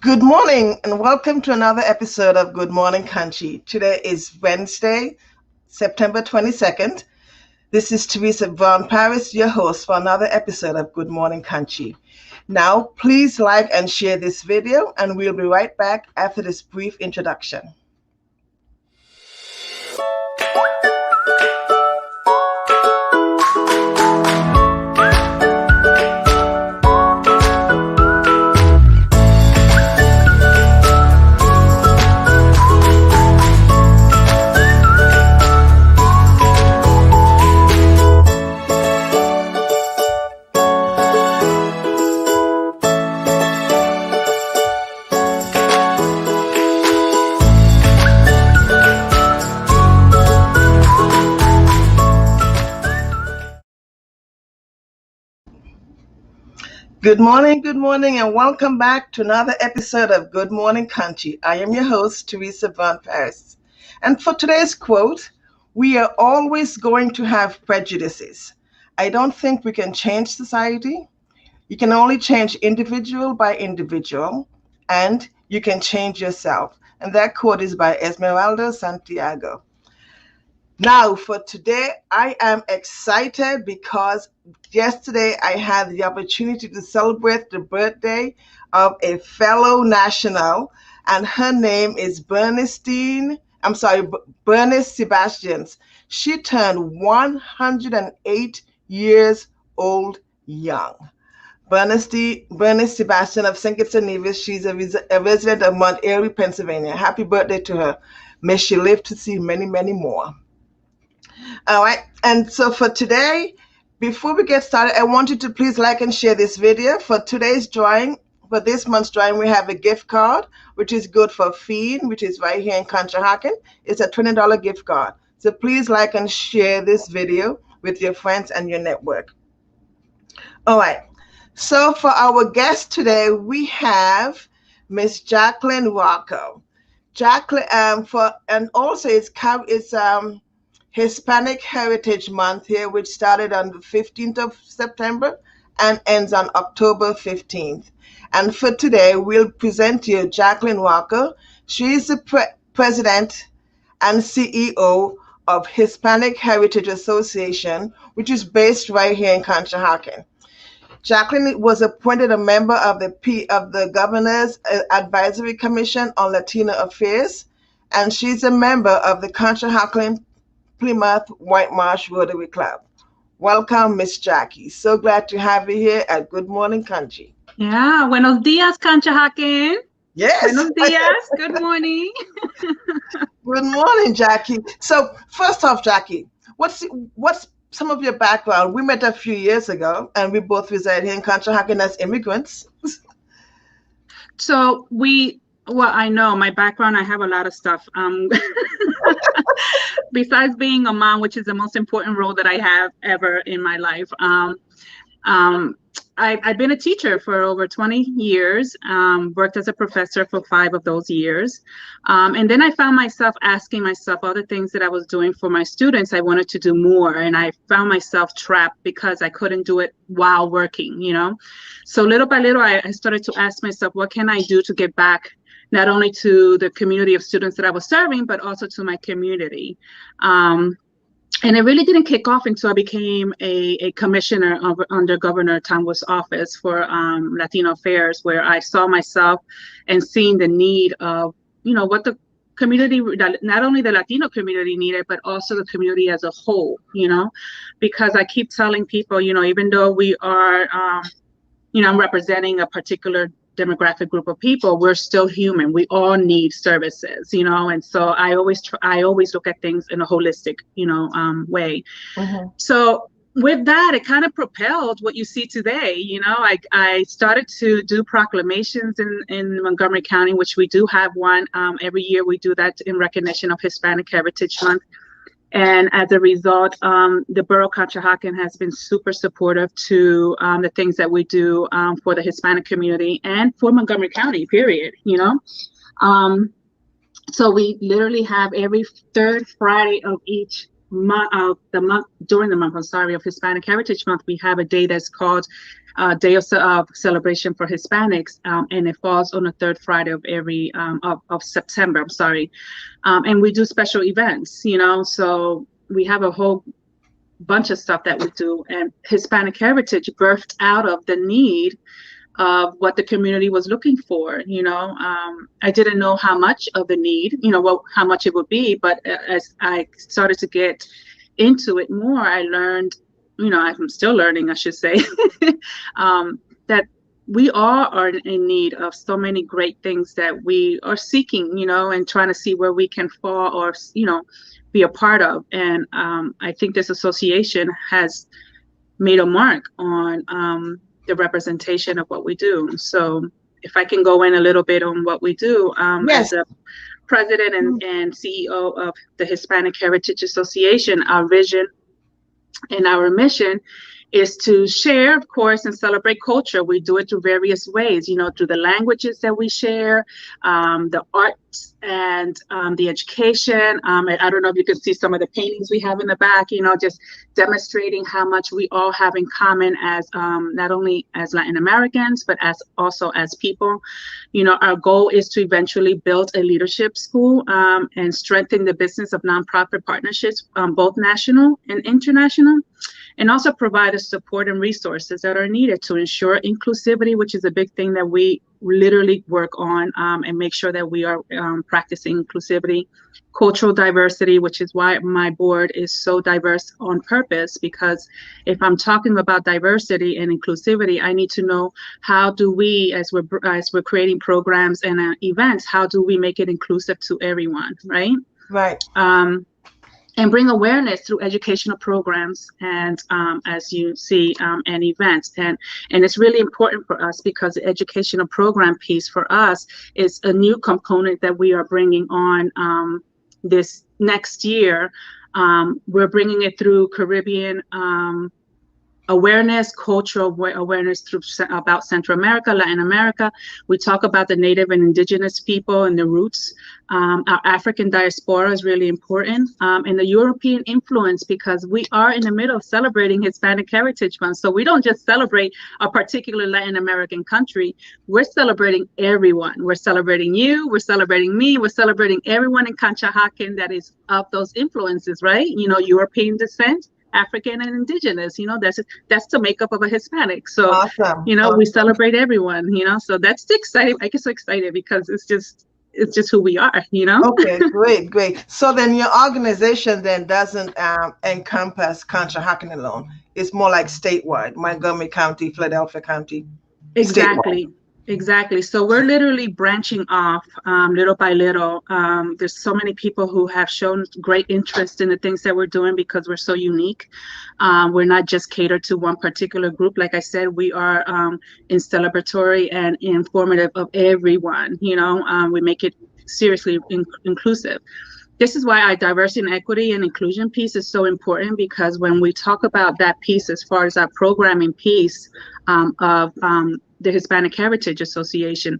Good morning and welcome to another episode of Good Morning Conshy. Today is Wednesday, September 22nd. This is Teresa Von Paris, your host for another episode of Good Morning Conshy. Now, please like and share this video and we'll be right back after this brief introduction. Good morning, and welcome back to another episode of Good Morning Conshy. I am your host, Teresa Von Paris. And for today's quote, we are always going to have prejudices. I don't think we can change society. You can only change individual by individual, and you can change yourself. And that quote is by Esmeralda Santiago. Now, for today, I am excited because yesterday I had the opportunity to celebrate the birthday of a fellow national, and her name is Bernice Sebastians. She turned 108 years old young. Bernice Sebastian of St. Kitts and Nevis, she's a resident of Mount Airy, Pennsylvania. Happy birthday to her. May she live to see many, many more. All right, and so for today, before we get started, I want you to please like and share this video. For today's drawing, for this month's drawing, we have a gift card, which is good for Fiend, which is right here in Conshohocken. It's a $20 gift card. So please like and share this video with your friends and your network. All right, so for our guest today, we have Miss Jacqueline Rocco. Jacqueline, and also it's Hispanic Heritage Month here, which started on the 15th of September and ends on October 15th. And for today, we'll present you Jacqueline Rocco. She is the president and CEO of Hispanic Heritage Association, which is based right here in Conshohocken. Jacqueline was appointed a member of the Governor's Advisory Commission on Latino Affairs, and she's a member of the Conshohocken Plymouth White Marsh Rotary Club. Welcome, Miss Jackie. So glad to have you here at Good Morning Conshy. Yeah, buenos días, Conshohocken. Yes. Buenos días. Good morning. Good morning, Jackie. So first off, Jackie, what's some of your background? We met a few years ago, and we both reside here in Conshohocken as immigrants. So I know my background, I have a lot of stuff. Besides being a mom, which is the most important role that I have ever in my life, I've been a teacher for over 20 years, worked as a professor for 5 of those years. And then I found myself asking myself all the things that I was doing for my students. I wanted to do more, and I found myself trapped because I couldn't do it while working, So little by little, I started to ask myself, what can I do to get back not only to the community of students that I was serving, but also to my community. And it really didn't kick off until I became a commissioner under Governor Tom Wolf's office for Latino Affairs, where I saw myself and seeing the need of, what the community, not only the Latino community needed, but also the community as a whole, because I keep telling people, even though we are, I'm representing a particular demographic group of people, we're still human. We all need services, and so I always look at things in a holistic, way. Mm-hmm. So with that, it kind of propelled what you see today. I started to do proclamations in Montgomery County, which we do have one every year. We do that in recognition of Hispanic Heritage Month. And as a result, the Borough of Conshohocken has been super supportive to the things that we do for the Hispanic community and for Montgomery County, period, So we literally have every third Friday of each during the month, I'm sorry, of Hispanic Heritage Month, we have a day that's called Day of Celebration for Hispanics, and it falls on the third Friday of every of September. I'm sorry, and we do special events. So we have a whole bunch of stuff that we do, and Hispanic Heritage birthed out of the need of what the community was looking for. I didn't know how much of the need, how much it would be, but as I started to get into it more, I learned, I'm still learning, I should say, that we all are in need of so many great things that we are seeking, and trying to see where we can fall or, be a part of. And I think this association has made a mark on the representation of what we do. So if I can go in a little bit on what we do, Yes. as a president and CEO of the Hispanic Heritage Association, our vision and our mission is to share, of course, and celebrate culture. We do it through various ways, through the languages that we share, the arts and the education. I don't know if you can see some of the paintings we have in the back, just demonstrating how much we all have in common as not only as Latin Americans, but also as people. Our goal is to eventually build a leadership school and strengthen the business of nonprofit partnerships, both national and international, and also provide the support and resources that are needed to ensure inclusivity, which is a big thing that we literally work on, and make sure that we are practicing inclusivity, cultural diversity, which is why my board is so diverse on purpose, because if I'm talking about diversity and inclusivity, I need to know how do we, as we're creating programs and events, how do we make it inclusive to everyone, right? Right. And bring awareness through educational programs and, as you see, and events. And it's really important for us because the educational program piece for us is a new component that we are bringing on this next year. We're bringing it through Caribbean awareness, cultural awareness about Central America, Latin America. We talk about the Native and Indigenous people and the roots. Our African diaspora is really important, and the European influence, because we are in the middle of celebrating Hispanic Heritage Month. So we don't just celebrate a particular Latin American country. We're celebrating everyone. We're celebrating you. We're celebrating me. We're celebrating everyone in Conshy that is of those influences, right? European descent, African and Indigenous, that's the makeup of a Hispanic. So, Awesome. We celebrate everyone, so that's exciting. I get so excited because it's just who we are, Okay, great. So then your organization then doesn't encompass Conshy alone. It's more like statewide, Montgomery County, Philadelphia County. Exactly. Statewide. Exactly. So we're literally branching off little by little. There's so many people who have shown great interest in the things that we're doing because we're so unique. We're not just catered to one particular group. Like I said, we are in celebratory and informative of everyone. We make it seriously inclusive. This is why our diversity and equity and inclusion piece is so important, because when we talk about that piece, as far as our programming piece of the Hispanic Heritage Association,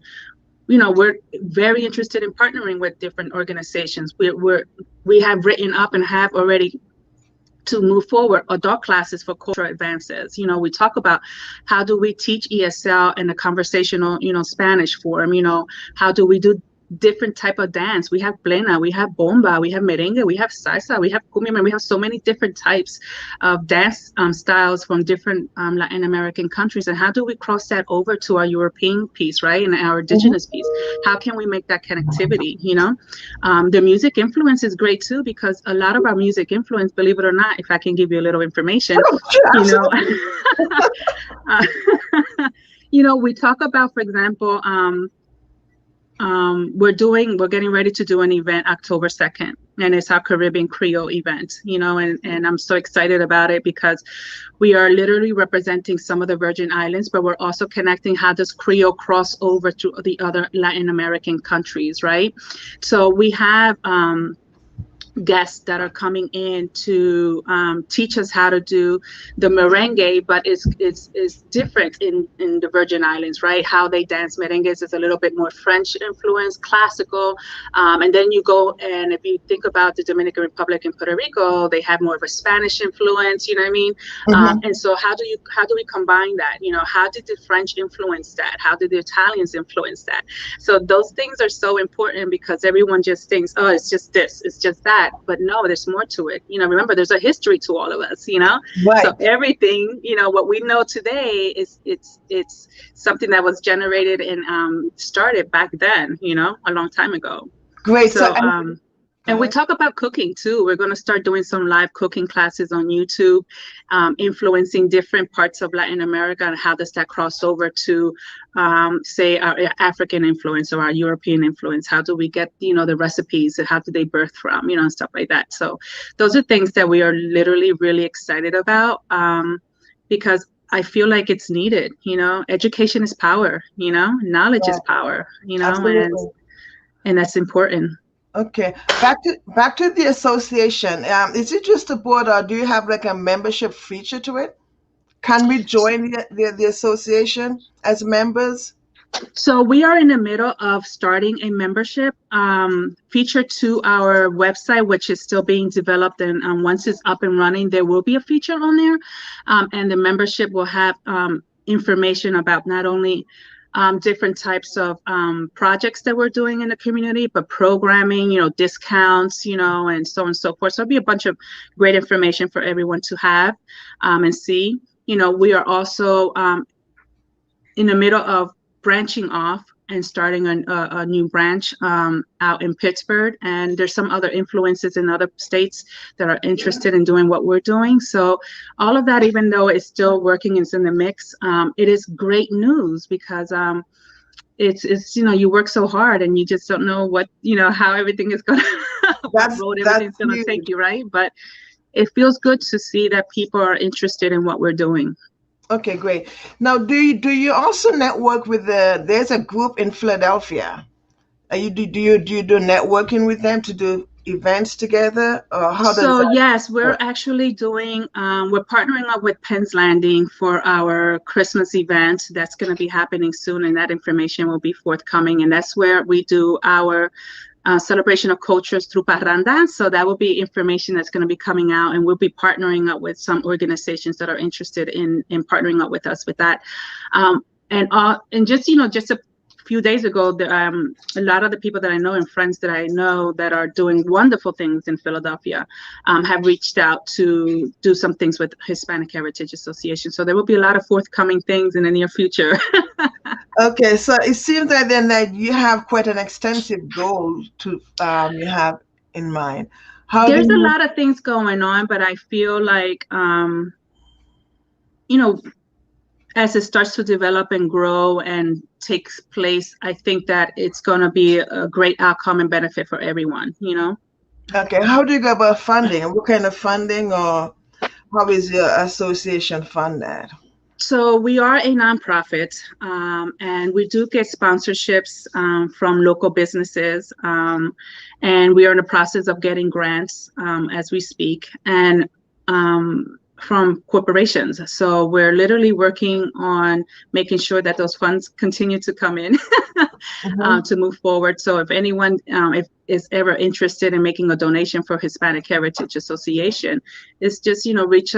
we're very interested in partnering with different organizations. We have written up and have already to move forward adult classes for cultural advances. We talk about how do we teach ESL in a conversational, Spanish form. How do we do different type of dance? We have plena, we have bomba, we have merengue, we have salsa, we have cumbia. We have so many different types of dance styles from different Latin American countries. And how do we cross that over to our European piece, right? And our indigenous piece? How can we make that connectivity? The music influence is great too, because a lot of our music influence, believe it or not, if I can give you a little information, we talk about, for example, we're getting ready to do an event October 2nd, and it's our Caribbean Creole event, and I'm so excited about it because we are literally representing some of the Virgin Islands, but we're also connecting how does Creole cross over to the other Latin American countries, right? So we have guests that are coming in to teach us how to do the merengue, but it's different in the Virgin Islands, right? How they dance merengues is a little bit more French influence, classical, and then you go, and if you think about the Dominican Republic and Puerto Rico, they have more of a Spanish influence, you know what I mean? Mm-hmm. And so how do we combine that? You know, how did the French influence that? How did the Italians influence that? So those things are so important because everyone just thinks, oh, it's just this, it's just that. But no, there's more to it. You know, remember, there's a history to all of us, you know? So Right. everything, you know, what we know today is it's something that was generated and started back then, you know, a long time ago. Great. So, So and we talk about cooking too. We're going to start doing some live cooking classes on YouTube, influencing different parts of Latin America, and how does that cross over to, say, our African influence or our European influence? How do we get, you know, the recipes, and how do they birth from, you know, and stuff like that. So those are things that we are literally really excited about, because I feel like it's needed. You know, education is power. You know, knowledge is right. power. You know, Absolutely. and that's important. Okay, back to the association. Is it just a board, or do you have like a membership feature to it? Can we join the association as members? So we are in the middle of starting a membership feature to our website, which is still being developed. And once it's up and running, there will be a feature on there. And the membership will have information about not only different types of projects that we're doing in the community, but programming, you know, discounts, you know, and so on and so forth. So it'll be a bunch of great information for everyone to have and see. You know, we are also in the middle of branching off and starting a new branch out in Pittsburgh. And there's some other influences in other states that are interested in doing what we're doing. So all of that, even though it's still working, it's in the mix, it is great news because it's you know, you work so hard and you just don't know what, you know, how everything is going to, what road That's everything's going to take huge. you, right? But it feels good to see that people are interested in what we're doing. Okay, great. Now, do you also network with there's a group in Philadelphia. Do you do networking with them to do events together, or how does So that yes, we're work? actually doing, we're partnering up with Penn's Landing for our Christmas event that's going to be happening soon, and that information will be forthcoming. And that's where we do our celebration of cultures through Parranda. So that will be information that's going to be coming out, and we'll be partnering up with some organizations that are interested in partnering up with us with that. And just, you know, just a few days ago, a lot of the people that I know and friends that I know that are doing wonderful things in Philadelphia have reached out to do some things with Hispanic Heritage Association. So there will be a lot of forthcoming things in the near future. Okay, so it seems like then that you have quite an extensive goal to you have in mind. How do There's a you? lot of things going on, but I feel like, you know, as it starts to develop and grow and takes place, I think that it's going to be a great outcome and benefit for everyone, you know? Okay, how do you go about funding? What kind of funding, or how is your association funded? So we are a nonprofit, and we do get sponsorships from local businesses, and we are in the process of getting grants as we speak, and from corporations. So we're literally working on making sure that those funds continue to come in Hmm. to move forward. So if anyone if is ever interested in making a donation for Hispanic Heritage Association, it's just, you know, reach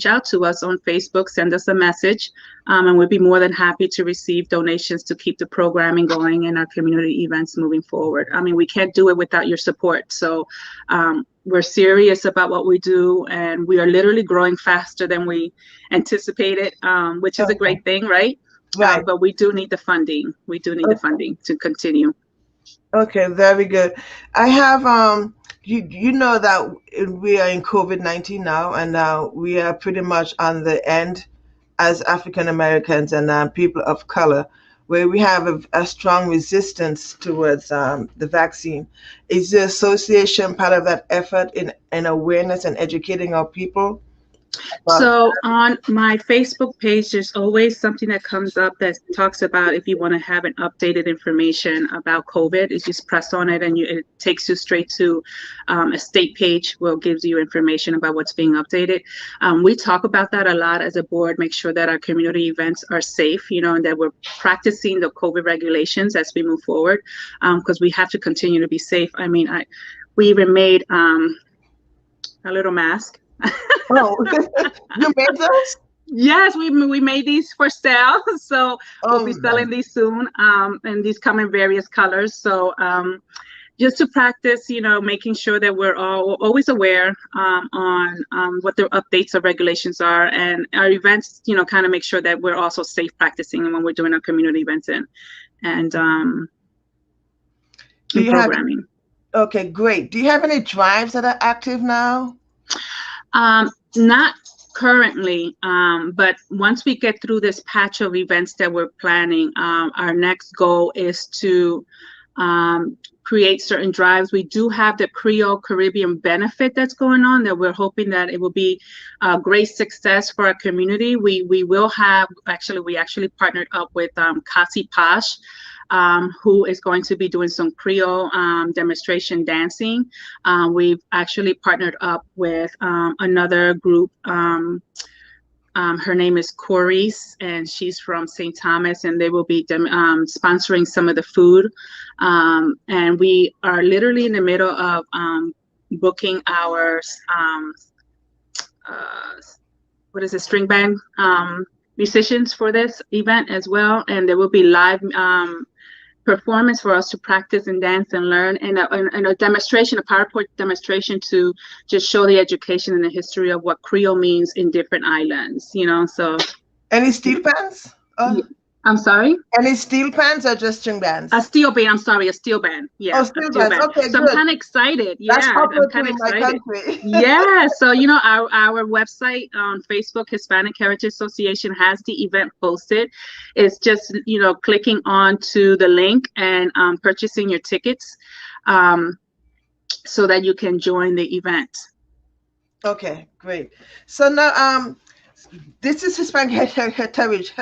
out to us on Facebook, send us a message, and we'd be more than happy to receive donations to keep the programming going and our community events moving forward. I mean, we can't do it without your support. So we're serious about what we do, and we are literally growing faster than we anticipated, which is a Okay, great thing, right? right. But we do need the funding. We do need the funding to continue. Okay, very good. I have you know that we are in COVID-19 now, and we are pretty much on the end as African Americans and people of color, where we have a strong resistance towards the vaccine. Is the association part of that effort in awareness and educating our people? So on my Facebook page, there's always something that comes up that talks about if you want to have an updated information about COVID. You just press on it and it takes you straight to a state page where it gives you information about what's being updated. We talk about that a lot as a board, make sure that our community events are safe, and that we're practicing the COVID regulations as we move forward, because we have to continue to be safe. I mean, we even made a little mask. Oh, you made those? Yes, we made these for sale, so we'll be selling these soon, and these come in various colors. So just to practice, making sure that we're always aware on what the updates or regulations are, and our events, kind of make sure that we're also safe practicing when we're doing our community events and programming. Okay, great. Do you have any drives that are active now? Not currently, but once we get through this patch of events that we're planning, our next goal is to create certain drives. We do have the Creole Caribbean benefit that's going on that we're hoping that it will be a great success for our community. We will have, we actually partnered up with Conshy, who is going to be doing some Creole demonstration dancing. We've actually partnered up with another group. Her name is Corey's, and she's from St. Thomas, and they will be sponsoring some of the food. And we are literally in the middle of booking our string band musicians for this event as well. And there will be live performance for us to practice and dance and learn, and a demonstration, a PowerPoint demonstration to just show the education and the history of what Creole means in different islands, so. Any steel pans? I'm sorry? Any steel pans or just string bands? A steel band, I'm sorry, a steel band. Yeah. Oh, steel bands. Okay, so good. I'm kind of excited. That's yeah, popular I'm kind of excited. In my country. Yeah, so our website on Facebook, Hispanic Heritage Association, has the event posted. It's just clicking on to the link and purchasing your tickets, so that you can join the event. Okay, great. So now this is Hispanic Heritage.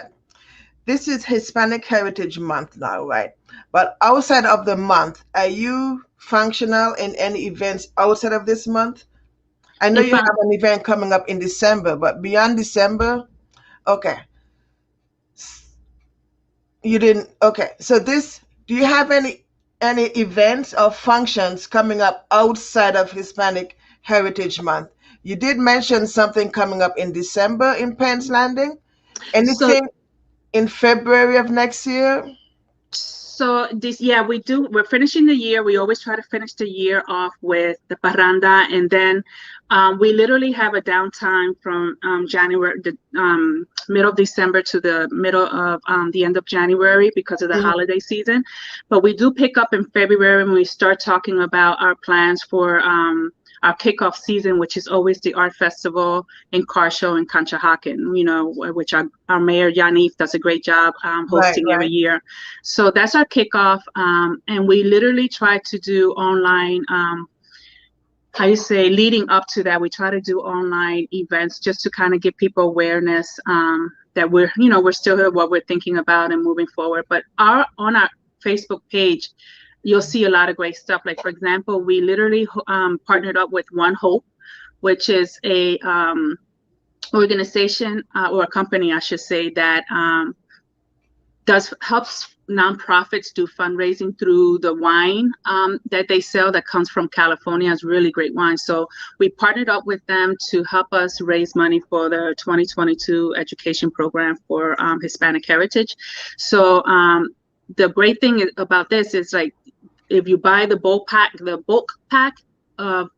This is Hispanic Heritage Month now, right? But outside of the month, are you functional in any events outside of this month? I know you have an event coming up in December, but beyond December, okay. You didn't, okay. So do you have any events or functions coming up outside of Hispanic Heritage Month? You did mention something coming up in December in Penn's Landing. Anything in February of next year? So we do. We're finishing the year. We always try to finish the year off with the parranda, and then we literally have a downtime from January, the middle of December to the middle of the end of January because of the holiday season. But we do pick up in February when we start talking about our plans for our kickoff season, which is always the art festival in Conshy and Conshy, which our mayor Yanif does a great job hosting every year. So that's our kickoff, and we literally try to do online. Leading up to that, we try to do online events just to kind of give people awareness that we're still here, what we're thinking about and moving forward. But on our Facebook page, you'll see a lot of great stuff. Like, for example, we literally partnered up with One Hope, which is a organization or a company, I should say, that helps nonprofits do fundraising through the wine that they sell that comes from California. It's really great wine. So we partnered up with them to help us raise money for the 2022 education program for Hispanic Heritage. So the great thing about this is, like, if you buy the bulk pack of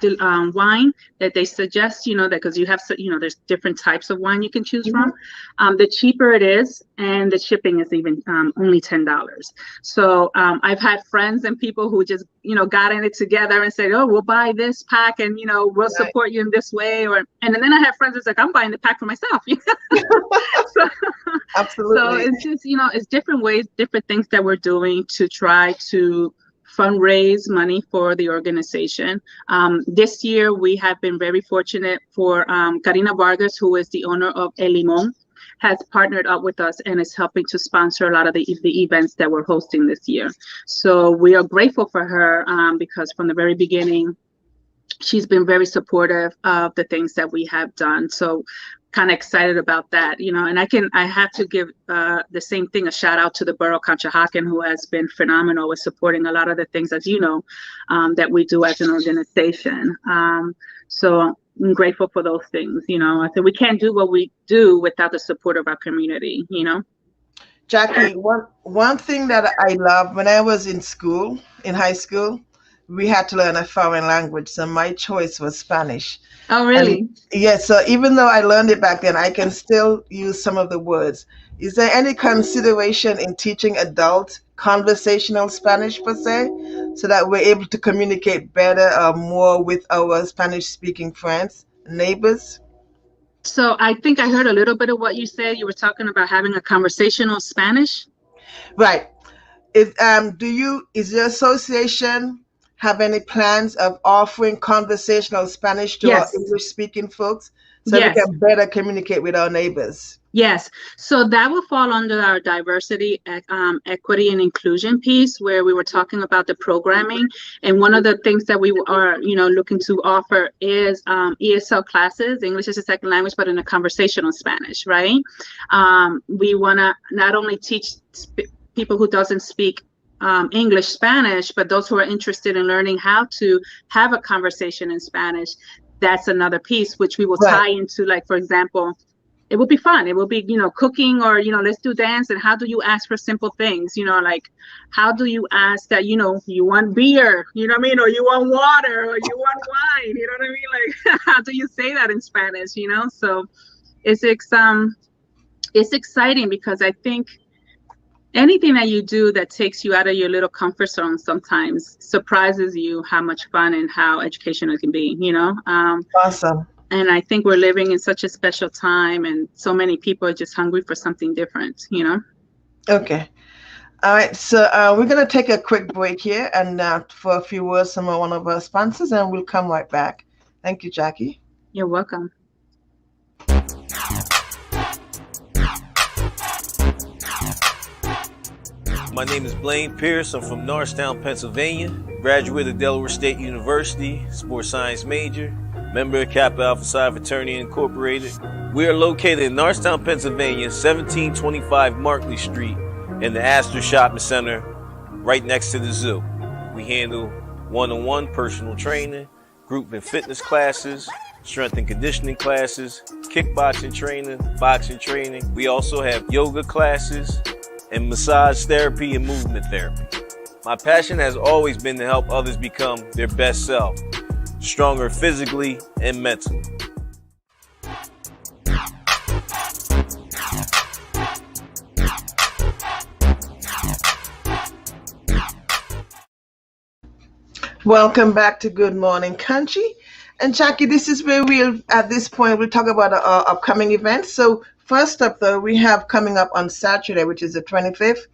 the wine that they suggest, that because you have, there's different types of wine you can choose from, the cheaper it is, and the shipping is even only $10. So I've had friends and people who just, got in it together and said, oh, we'll buy this pack and, we'll support you in this way. And then I have friends who's like, I'm buying the pack for myself. So, absolutely. So it's just, it's different ways, different things that we're doing to try to fundraise money for the organization. This year, we have been very fortunate for Karina Vargas, who is the owner of El Limón, has partnered up with us and is helping to sponsor a lot of the events that we're hosting this year. So we are grateful for her because from the very beginning, she's been very supportive of the things that we have done. So kind of excited about that, you know, and I have to give the same thing, a shout out to the Borough of Conshohocken, who has been phenomenal with supporting a lot of the things, as you know, that we do as an organization. So I'm grateful for those things, you know. I said we can't do what we do without the support of our community, you know. Jackie, one thing that I love when I was in school, in high school, we had to learn a foreign language. So my choice was Spanish. Oh, And really? yes, so even though I learned it back then, I can still use some of the words. Is there any consideration in teaching adult conversational Spanish per se, so that we're able to communicate better or more with our Spanish speaking friends, neighbors? So I think I heard a little bit of what you said. You were talking about having a conversational Spanish. Right. Is your association have any plans of offering conversational Spanish to our Yes. English speaking folks so we Yes. can better communicate with our neighbors? Yes, so that will fall under our diversity, equity, and inclusion piece, where we were talking about the programming. And one of the things that we are, you know, looking to offer is ESL classes, English as a second language, but in a conversational Spanish, right? We want to not only teach people who doesn't speak English, Spanish, but those who are interested in learning how to have a conversation in Spanish. That's another piece which we will Right. tie into, like, for example, it will be fun. It will be, you know, cooking, or, you know, let's do dance. And how do you ask for simple things? You know, like, how do you ask that, you know, you want beer, you know what I mean? Or you want water, or you want wine, you know what I mean? Like, how do you say that in Spanish, you know? So it's exciting because I think anything that you do that takes you out of your little comfort zone sometimes surprises you how much fun and how educational it can be, you know? Awesome. And I think we're living in such a special time, and so many people are just hungry for something different, you know? Okay. All right. So we're going to take a quick break here and for a few words from one of our sponsors, and we'll come right back. Thank you, Jackie. You're welcome. My name is Blaine Pierce. I'm from Norristown, Pennsylvania. Graduate of Delaware State University, sports science major, member of Kappa Alpha Psi Fraternity Incorporated. We are located in Norristown, Pennsylvania, 1725 Markley Street, in the Astor Shopping Center, right next to the zoo. We handle one-on-one personal training, group and fitness classes, strength and conditioning classes, kickboxing training, boxing training. We also have yoga classes and massage therapy and movement therapy. My passion has always been to help others become their best self, stronger physically and mentally. Welcome back to Good Morning Conshy. And Jackie, this is where at this point, we'll talk about our upcoming events. So first up, though, we have coming up on Saturday, which is the 25th,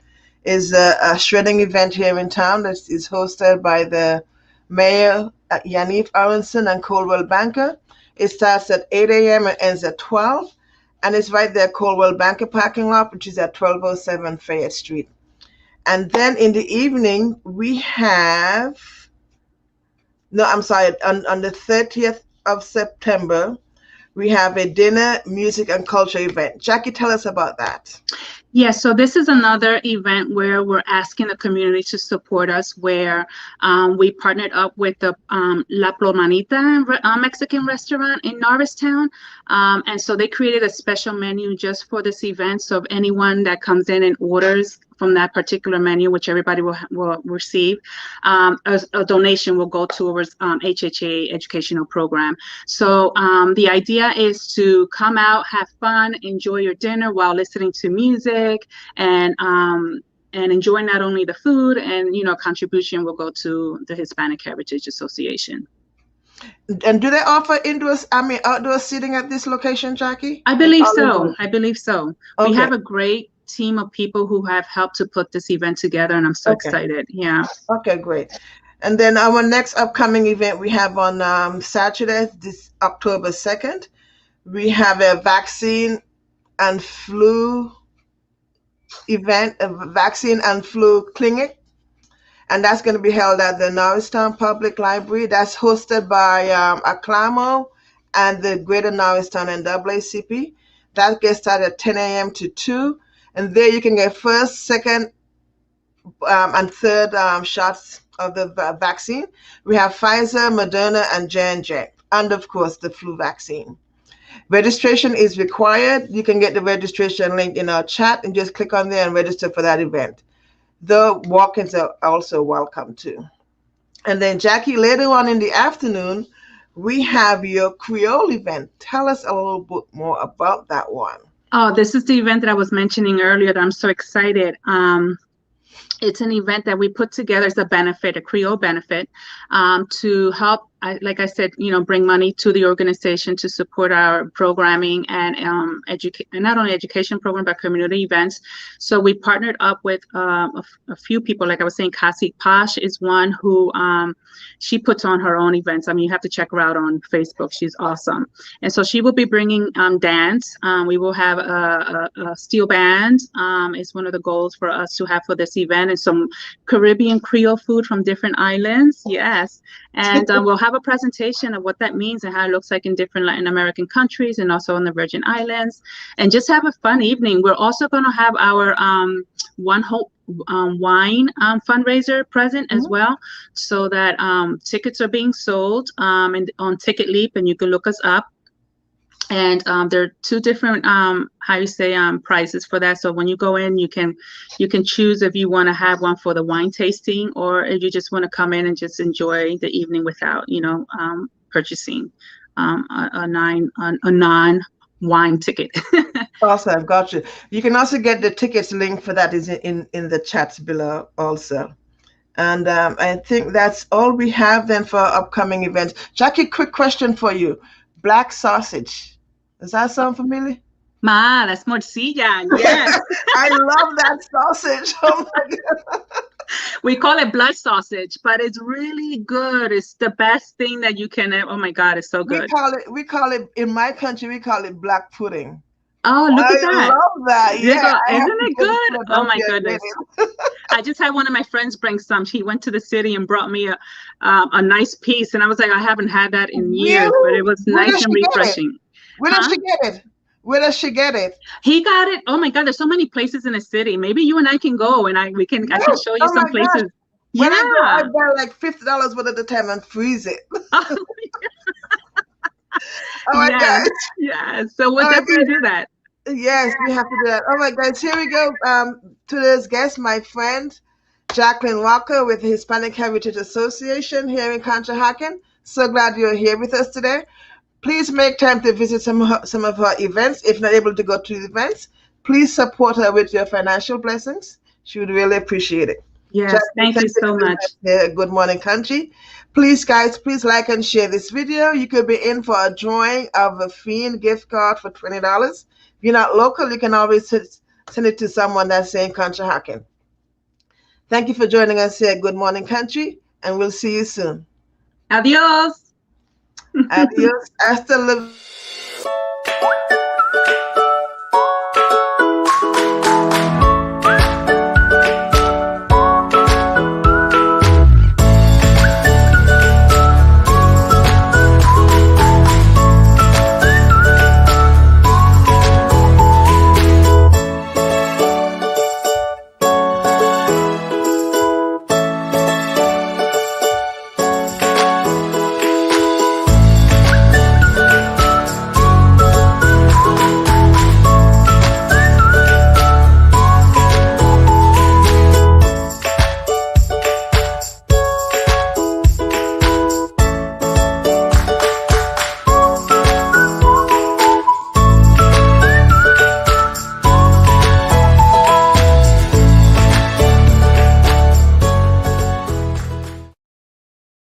is a shredding event here in town that is hosted by the Mayor Yaniv Aronson and Coldwell Banker. It starts at 8 a.m. and ends at 12. And it's right there, Coldwell Banker parking lot, which is at 1207 Fayette Street. And then in the evening, we have... No, I'm sorry. On the 30th of September, we have a dinner, music, and culture event. Jackie, tell us about that. Yes, so this is another event where we're asking the community to support us, where we partnered up with the La Plomanita Mexican restaurant in Norristown. And so they created a special menu just for this event. So if anyone that comes in and orders from that particular menu, which everybody will receive, a donation will go towards HHA educational program. So the idea is to come out, have fun, enjoy your dinner while listening to music, and enjoy not only the food, and, you know, contribution will go to the Hispanic Heritage Association. And do they offer outdoor seating at this location, Jackie? I believe so. I believe so. Okay. We have a great team of people who have helped to put this event together, and I'm so excited. Yeah. Okay, great. And then our next upcoming event we have on Saturday, this October 2nd, we have a vaccine and flu event, a vaccine and flu clinic, and that's going to be held at the Norristown Public Library. That's hosted by Acclamo and the Greater Norristown NAACP. That gets started at 10 a.m. to 2, and there you can get first, second, and third shots of the vaccine. We have Pfizer, Moderna, and J&J, and of course the flu vaccine. Registration is required. You can get the registration link in our chat and just click on there and register for that event. The walk-ins are also welcome too. And then Jackie, later on in the afternoon, we have your Creole event. Tell us a little bit more about that one. Oh, this is the event that I was mentioning earlier that I'm so excited. It's an event that we put together as a benefit, a Creole benefit, to help, like I said, bring money to the organization to support our programming and not only education program, but community events. So we partnered up with a few people. Like I was saying, Kasi Posh is one who she puts on her own events. I mean, you have to check her out on Facebook. She's awesome. And so she will be bringing dance. We will have a steel band. Is one of the goals for us to have for this event, and some Caribbean Creole food from different islands. Yes. And we'll have a presentation of what that means and how it looks like in different Latin American countries and also in the Virgin Islands, and just have a fun evening. We're also going to have our One Hope wine fundraiser present as well, so that tickets are being sold and on Ticket Leap, and you can look us up. And there are two different prices for that. So when you go in, you can choose if you want to have one for the wine tasting, or if you just want to come in and just enjoy the evening without purchasing a non-wine ticket. Awesome, got you. You can also get the tickets link for that is in the chats below also. And I think that's all we have then for upcoming events. Jackie, quick question for you. Black sausage. Does that sound familiar? Ma, that's morcilla. Yes. I love that sausage. Oh my God. We call it blood sausage, but it's really good. It's the best thing that you can. Oh my God, it's so good. We call it in my country. We call it black pudding. Oh, look at that! I love that. Yeah, isn't it good? Oh my goodness! I just had one of my friends bring some. She went to the city and brought me a nice piece, and I was like, I haven't had that in years, but it was nice and refreshing. Where does she get it? Where does she get it? He got it. Oh my God! There's so many places in the city. Maybe you and I can go, and I can show you some places. Gosh. When I go, I buy like $50 worth at the time and freeze it. Oh my God! Yeah. So we'll definitely do that. Yes, we have to do that. Oh my God! Here we go. Today's guest, my friend Jacqueline Rocco with the Hispanic Heritage Association here in Conshy. So glad you're here with us today. Please make time to visit some of her events. If not able to go to the events, please support her with your financial blessings. She would really appreciate it. Yes, thank you so much. Good morning, Conshy. Please, guys, please like and share this video. You could be in for a drawing of a Fiend gift card for $20. If you're not local, you can always send it to someone that's in Conshy. Thank you for joining us here at Good Morning Conshy, and we'll see you soon. Adios. Adios. Hasta luego.